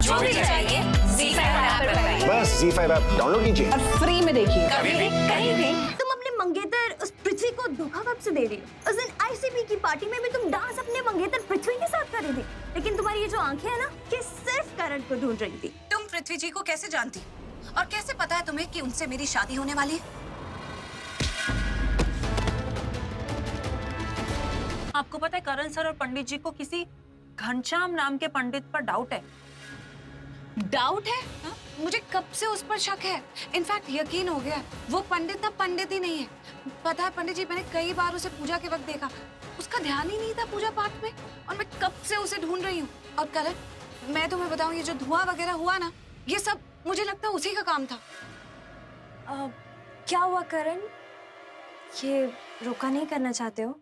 जो भी चाहिए ZEE5 ऐप पर पाइए। बस ZEE5 ऐप डाउनलोड कीजिए और फ्री में देखिए, कभी भी कहीं भी। तुम अपने मंगेतर उस पृथ्वी को धोखा कब से दे रही हो? उस दिन आईसीपी की पार्टी में भी तुम डांस अपने मंगेतर पृथ्वी के साथ कर रही थी, लेकिन तुम्हारी ये जो आंखें है ना, ये सिर्फ करण को ढूंढ रही थी। तुम पृथ्वी जी को कैसे जानती और कैसे पता है तुम्हें कि उनसे मेरी शादी होने वाली है? आपको पता है करण सर और पंडित जी को किसी घनश्याम नाम के पंडित पर डाउट है। डाउट है? हा? मुझे कब से उस पर शक है। इनफैक्ट यकीन हो गया वो पंडित अब पंडित ही नहीं है। पता है पंडित जी, मैंने कई बार उसे पूजा के वक्त देखा, उसका ध्यान ही नहीं था पूजा पाठ में, और मैं कब से उसे ढूंढ रही हूँ। और करण, मैं तुम्हें बताऊं, ये जो धुआं वगैरह हुआ ना, ये सब मुझे लगता है उसी का काम था। क्या हुआ करण? ये रोका नहीं करना चाहते हो?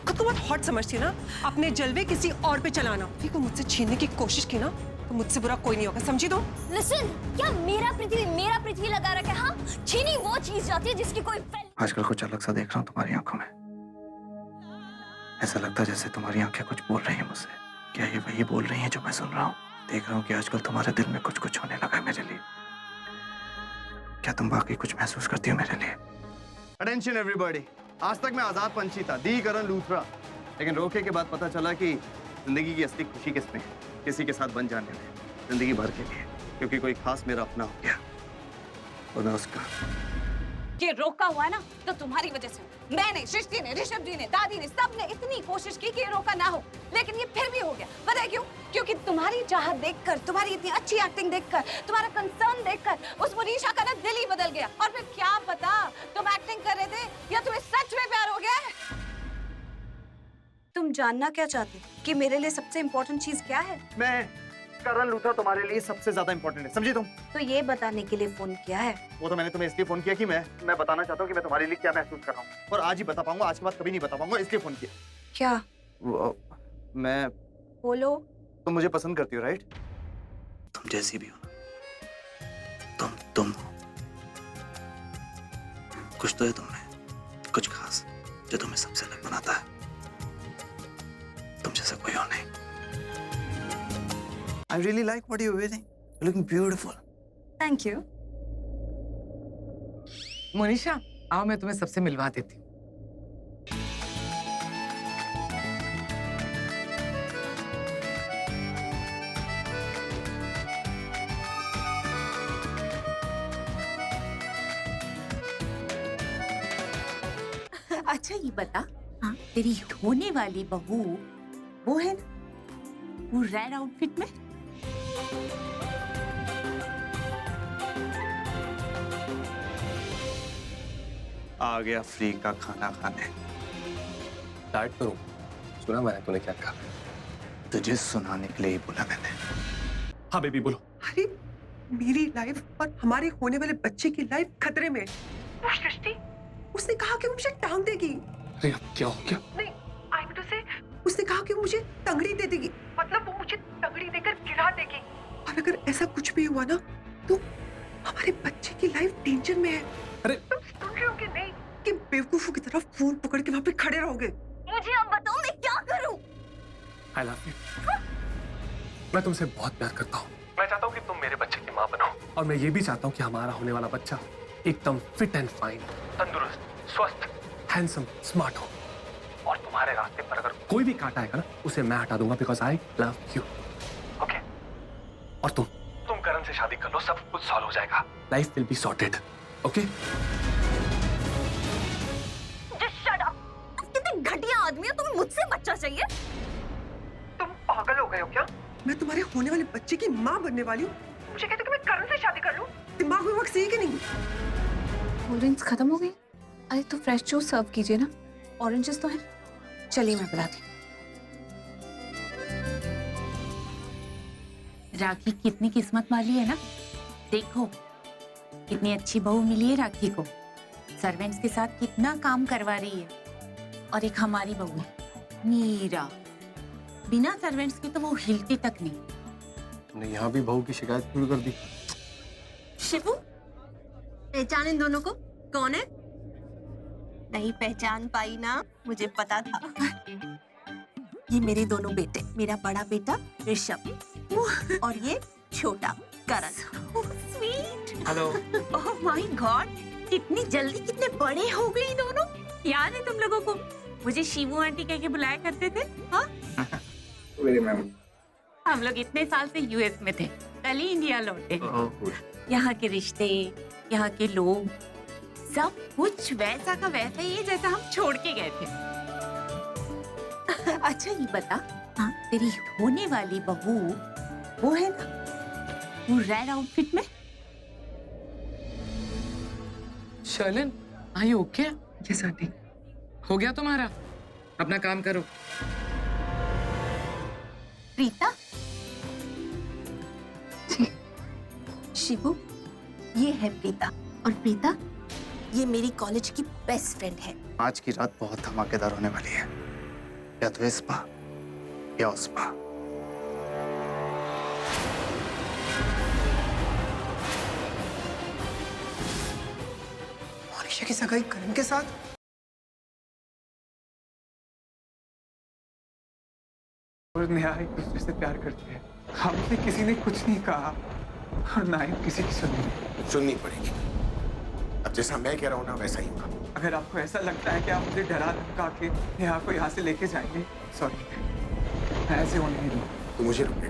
खुद को बहुत हॉट समझती है ना, अपने जलवे किसी और पे चलाना। पृथ्वी को मुझसे छीनने की कोशिश की ना, तो मुझसे बुरा कोई नहीं होगा, समझी तुम? लिसन, क्या मेरा पृथ्वी लगा रखा है? हाँ, छीनी वो चीज जाती है जिसकी कोई आजकल कुछ अलग सा देख रहा हूँ तुम्हारी आंखों में। ऐसा लगता है जैसे तुम्हारी आंखें कुछ बोल रही हैं मुझसे। क्या ये वही बोल रही हैं जो मैं सुन रहा हूँ? देख रहा हूँ कि आजकल तुम्हारे दिल में कुछ कुछ होने लगा है मेरे लिए। क्या तुम बाकी कुछ महसूस करती हो मेरे लिए? अटेंशन एवरीबॉडी, आज तक मैं आजाद पंछी था, दी करण लूथरा, लेकिन रोके के बाद पता चला कि जिंदगी की असली खुशी किसमें है, किसी के साथ बन जाने में, जिंदगी भर के लिए, क्योंकि कोई खास मेरा अपना हो गया और मैं उसका। ये रोका हुआ ना तो तुम्हारी वजह से। मैंने, सृष्टि ने, ऋषभ जी ने, दादी ने, सबने इतनी कोशिश की कि ये रोका ना हो, लेकिन ये फिर भी हो गया। पता है क्यों? क्योंकि तुम्हारी चाहत देखकर, तुम्हारी इतनी अच्छी एक्टिंग देखकर, तुम्हारा कंसर्न देखकर उस मनीषा का ना दिल ही बदल गया। और फिर क्या पता तुम एक्टिंग कर रहे थे या तुम्हें सच में प्यार हो गया है। तुम जानना क्या चाहते कि मेरे लिए सबसे इम्पोर्टेंट चीज क्या है? मैं करण लूथरा तुम्हारे लिए सबसे ज्यादा इंपॉर्टेंट है, समझी तुम? तो ये बताने के लिए फोन किया है। वो तो मैंने तुम्हें इसलिए फोन किया कि मैं बताना चाहता हूँ कि मैं तुम्हारे लिए क्या महसूस कर रहा हूँ, और आज ही बता पाऊंगा, आज के बाद कभी नहीं बता पाऊंगा, इसलिए फोन किया। क्या? मैं बोलो। तुम मुझे पसंद करती हो, राइट? तुम जैसी भी हो ना, तुम हो। कुछ तो है तुमने, कुछ खास, जो तुम्हें सबसे अलग बनाता है। तुम जैसा कोई और नहीं। I really like what you're wearing. You're looking beautiful. Thank you. Monisha, आओ मैं तुम्हें सबसे मिलवा देती हूँ। अच्छा ये बता, हाँ, तेरी होने वाली बहू वो है ना, वो रेड आउटफिट में? आ गया फ्री का खाना खाने। स्टार्ट करूं? सुना मैंने तूने क्या कहा? तुझे सुनाने के लिए ही बोला मैंने। हाँ बेबी बोलो। अरे मेरी लाइफ और हमारे होने वाले बच्चे की लाइफ खतरे में। वो सृष्टि, उसने कहा कि वो मुझे टांग देगी। अरे अब क्या हो गया? नहीं, आई मीन से उसने कहा कि वो मुझे तंगड़ी दे देगी, मतलब वो मुझे तंगड़ी देकर गिरा देगी। और अगर ऐसा कुछ भी हुआ ना, तो हमारे बच्चे की लाइफ डेंजर में है। अरे तुम सुन रहे हो कि नहीं, कि बेवकूफों की तरह फोन पकड़ के वहाँ पे खड़े रहोगे? मुझे अब बताओ मैं क्या करूं? I love you. मैं तुमसे बहुत प्यार करता हूँ। मैं चाहता हूँ कि तुम मेरे बच्चे की माँ बनो, और मैं ये भी चाहता हूँ कि हमारा होने वाला बच्चा एकदम फिट एंड फाइन, तंदुरुस्त, स्वस्थ, हैंडसम, स्मार्ट हो। और तुम्हारे रास्ते पर अगर कोई भी कांटा आएगा ना, उसे मैं हटा दूंगा, because I love you. Okay? और तुम करण से शादी कर लो, सब कुछ सॉल्व हो जाएगा। Life will be sorted. Okay? Just shut up! तुम कितने घटिया आदमी हो, तुम्हें मुझसे बच्चा चाहिए? तुम पागल हो गए हो क्या? मैं तुम्हारे होने वाले बच्चे की माँ बनने वाली हूँ, मुझे कहते कि मैं करण से शादी कर लूँ? दिमाग में वक्त सही कि नहीं? कोल्ड ड्रिंक्स खत्म हो गई? अरे तो फ्रेश जूस सर्व कीजिए ना, ऑरेंजेस तो हैं। चलिए मैं पिलाती हूँ। राखी कितनी किस्मत वाली है ना, देखो कितनी अच्छी बहू मिली है राखी को। सर्वेंट्स के साथ कितना काम करवा रही है। और एक हमारी बहू है मीरा, बिना सर्वेंट्स के तो वो हिलती तक नहीं। तुमने यहाँ भी बहू की शिकायत शुरू कर दी। शिवू, पहचान इन दोनों को? कौन है? नहीं पहचान पाई ना, मुझे पता था। ये मेरे दोनों बेटे, मेरा बड़ा बेटा ऋषभ और ये छोटा Karan. Sweet. Hello. Oh my God, कितनी जल्दी कितने बड़े हो गए ये दोनों। याद है तुम लोगों को मुझे शिवू आंटी कह के बुलाया करते थे? हाँ? हम लोग इतने साल से यूएस में थे, कल ही इंडिया लौटे। यहाँ के रिश्ते, यहाँ के लोग, सब कुछ वैसा का वैसा ही है जैसा हम छोड़ के गए थे। अच्छा ये बता, हाँ तेरी होने वाली बहू वो है ना, वो रेड आउटफिट में? Sherlyn, are you okay? Yes aunty. हो गया तुम्हारा? अपना काम करो। प्रीता? शिवू, ये है प्रीता, और प्रीता ये मेरी कॉलेज की बेस्ट फ्रेंड है। आज की रात बहुत धमाकेदार होने वाली है, या तो इस पा या उस पा। मोनिशा की सगाई करण के साथ? और नेहा एक दूसरे से प्यार करती है। हमसे किसी ने कुछ नहीं कहा और ना ही किसी की सुननी पड़ेगी। अब जैसा मैं कह रहा हूँ ना वैसा ही होगा। अगर आपको ऐसा लगता है कि आप मुझे डरा धमका के नेहा को यहाँ से लेके जाएंगे, सॉरी, मैं ऐसे होने नहीं दूंगा। तो मुझे रुके।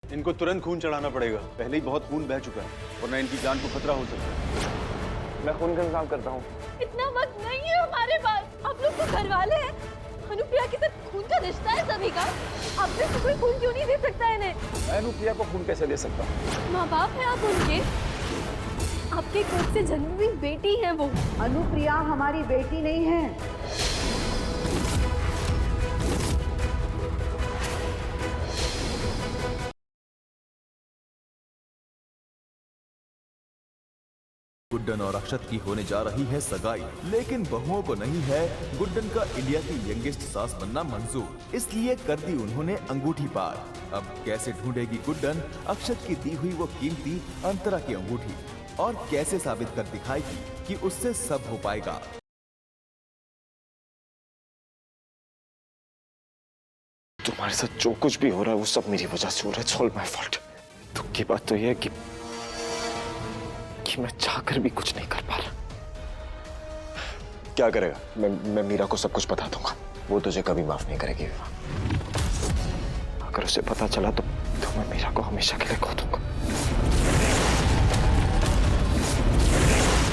इनको तुरंत खून चढ़ाना पड़ेगा, पहले ही बहुत खून बह चुका है, वरना इनकी जान को खतरा हो सकता है। मैं खून का इंतजाम करता हूँ। इतना वक्त नहीं है हमारे पास। आप लोग तो घर वाले हैं। अनुप्रिया के साथ खून का रिश्ता है सभी का। अब से कोई खून क्यों नहीं दे सकता इन्हें? मैं अनुप्रिया को खून कैसे दे सकता हूँ? माँ बाप है आप उनके, आपके कोख से जन्मी हुई बेटी है वो। अनुप्रिया हमारी बेटी नहीं है। गुड्डन और अक्षत की होने जा रही है सगाई, लेकिन बहुओं को नहीं है गुड्डन का इंडिया की यंगेस्ट सास बनना मंजूर, इसलिए कर दी उन्होंने अंगूठी पार। अब कैसे ढूंढेगी गुड्डन अक्षत की दी हुई वो कीमती अंतरा की अंगूठी, और कैसे साबित कर दिखाएगी कि उससे सब हो पाएगा। तुम्हारे साथ जो कुछ भी हो रहा है वो सब मेरी वजह से हो रहा है। It's all my fault. दुख की बात तो यह है कि मैं चाहकर भी कुछ नहीं कर पा रहा। क्या करेगा? मैं मीरा को सब कुछ बता दूंगा, वो तुझे कभी माफ नहीं करेगी। अगर उसे पता चला तो मैं मीरा को हमेशा के लिए खो दूंगा।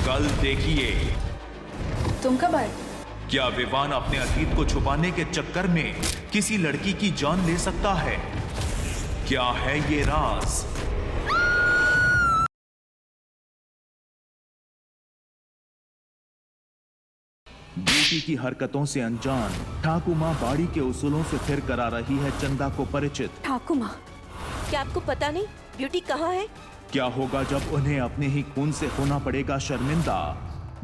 कल देखिए तुम कब आए? क्या विवान अपने अतीत को छुपाने के चक्कर में किसी लड़की की जान ले सकता है? क्या है ये राज? बेटी की हरकतों से अनजान ठाकुर माँ बाड़ी के उसूलों से फिर करा रही है चंदा को परिचित। ठाकुर माँ, क्या आपको पता नहीं ब्यूटी कहाँ है? क्या होगा जब उन्हें अपने ही खून से होना पड़ेगा शर्मिंदा?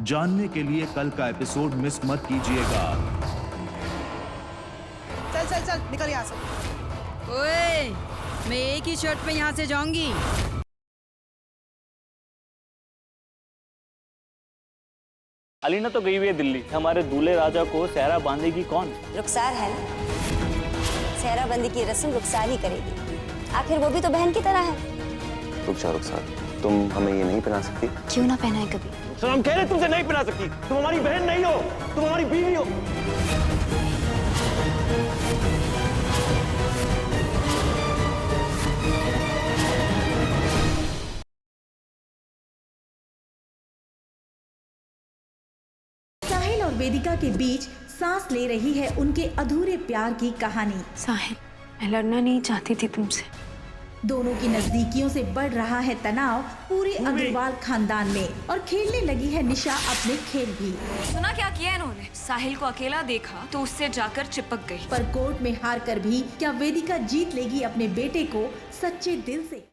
जानने के लिए कल का एपिसोड मिस मत कीजिएगा। चल चल चल निकल यहाँ से। ओए, मैं एक ही शर्ट पे यहाँ से जाऊंगी। अलीना तो गई हुई है दिल्ली। हमारे दूल्हे राजा को सेहरा बांधेगी कौन? रुखसार है ना, सेहरा बंदी की रस्म रुखसार ही करेगी। आखिर वो भी तो बहन की तरह है। रुखसार, तुम हमें ये नहीं पहना सकती? क्यों ना पहनाए कभी? सर हम कह रहे तुमसे नहीं पहना सकती। तुम हमारी बहन नहीं हो, तुम हमारी बीवी हो। साहिल और वेदिका के बीच सांस ले रही है उनके अधूरे प्यार की कहानी। साहिल, मैं लड़ना नहीं चाहती थी तुमसे। दोनों की नजदीकियों से बढ़ रहा है तनाव पूरे अग्रवाल खानदान में, और खेलने लगी है निशा अपने खेल भी। सुना क्या किया इन्होंने? साहिल को अकेला देखा तो उससे जाकर चिपक गई। पर कोर्ट में हार कर भी क्या वेदिका जीत लेगी अपने बेटे को सच्चे दिल से?